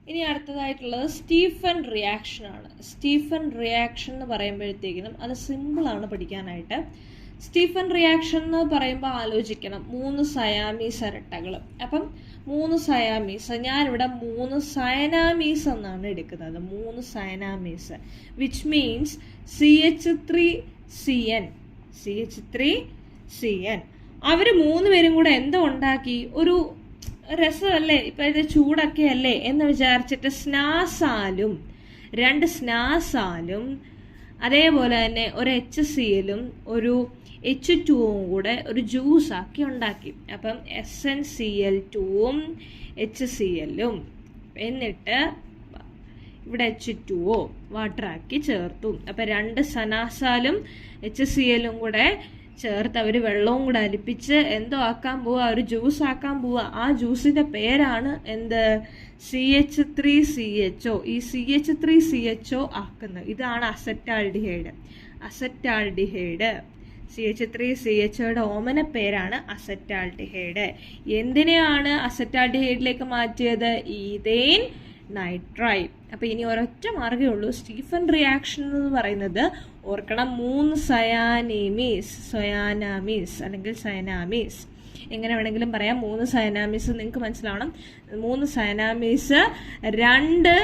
ഇനി അടുത്തതായിട്ടുള്ളത് Stephen reaction ആണ്. Stephen reaction എന്ന് പറയുമ്പോഴത്തേക്കിനും അത് സിമ്പിളാണ് പഠിക്കാനായിട്ട്. സ്റ്റീഫൻ റിയാക്ഷൻ എന്ന് പറയുമ്പോൾ ആലോചിക്കണം 3 സയാമീസ് ഇരട്ടകൾ. അപ്പം 3 സയാമീസ്, ഞാനിവിടെ 3 സയനാമീസ് എന്നാണ് എടുക്കുന്നത്. 3 സയനാമീസ് വിച്ച് മീൻസ് CH3CN. അവർ 3 പേരും കൂടെ എന്തോ ഉണ്ടാക്കി, ഒരു രസമല്ലേ, ഇപ്പോഴത്തെ ചൂടൊക്കെ അല്ലേ എന്ന് വിചാരിച്ചിട്ട് സ്നാസാലും 2 സ്നാസാലും അതേപോലെ തന്നെ ഒരു HCl-ഉം ഒരു H2-ഉം കൂടെ ഒരു ജ്യൂസാക്കി ഉണ്ടാക്കി. അപ്പം SnCl2-ഉം HCl-ഉം എന്നിട്ട് ഇവിടെ H2O വാട്ടറാക്കി ചേർത്തു. അപ്പം 2 സനാസാലും HCl-ഉം കൂടെ ചേർത്ത് അവർ വെള്ളവും കൂടെ അലിപ്പിച്ച് എന്തോ ആക്കാൻ പോവുക, ഒരു ജ്യൂസ് ആക്കാൻ പോവുക. ആ ജ്യൂസിൻ്റെ പേരാണ് എന്ത്? CH3CHO. ഈ CH3CHO ആക്കുന്നത് ഇതാണ് അസറ്റാൽഡിഹൈഡ്. CH3CHOയുടെ ഓമന പേരാണ് അസറ്റാൽഡിഹൈഡ്. എന്തിനെയാണ് അസറ്റാൽഡിഹൈഡിലേക്ക് മാറ്റിയത്? Ethane nitrite. അപ്പോൾ ഇനി ഒരൊറ്റ മാർഗ്ഗമേ ഉള്ളൂ. സ്റ്റീഫൻ റിയാക്ഷൻ എന്ന് പറയുന്നത് ഓർക്കണം, 3 സയാനാമീസ് അല്ലെങ്കിൽ സയനാമീസ്, എങ്ങനെ വേണമെങ്കിലും പറയാം. 3 സയനാമീസ് നിങ്ങൾക്ക് മനസ്സിലാവണം. 3 സയനാമീസ് 2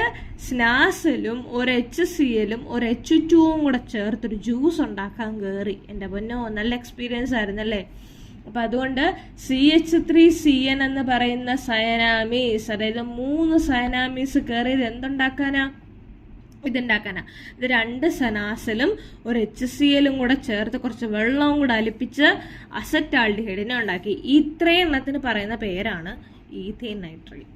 സ്നാസിലും ഒരു HCl-ഉം ഒരു H2-ഉം കൂടെ ചേർത്തൊരു ജ്യൂസ് ഉണ്ടാക്കാൻ കയറി. എൻ്റെ പൊന്നോ, നല്ല എക്സ്പീരിയൻസ് ആയിരുന്നല്ലേ. അപ്പം അതുകൊണ്ട് CH3CN എന്ന് പറയുന്ന സയനാമീസ്, അതായത് 3 സയനാമീസ് കയറിയത് ഇതുണ്ടാക്കാനാ. ഇത് 2 സനാസിലും ഒരു HCl-ഉം കൂടെ ചേർത്ത് കുറച്ച് വെള്ളവും കൂടെ അലിപ്പിച്ച് അസറ്റാൽഡിഹൈഡിനെ ഉണ്ടാക്കി. ഇത്രയും എണ്ണത്തിന് പറയുന്ന പേരാണ് ഈഥെയ്ൻ നൈട്രൈറ്റ്.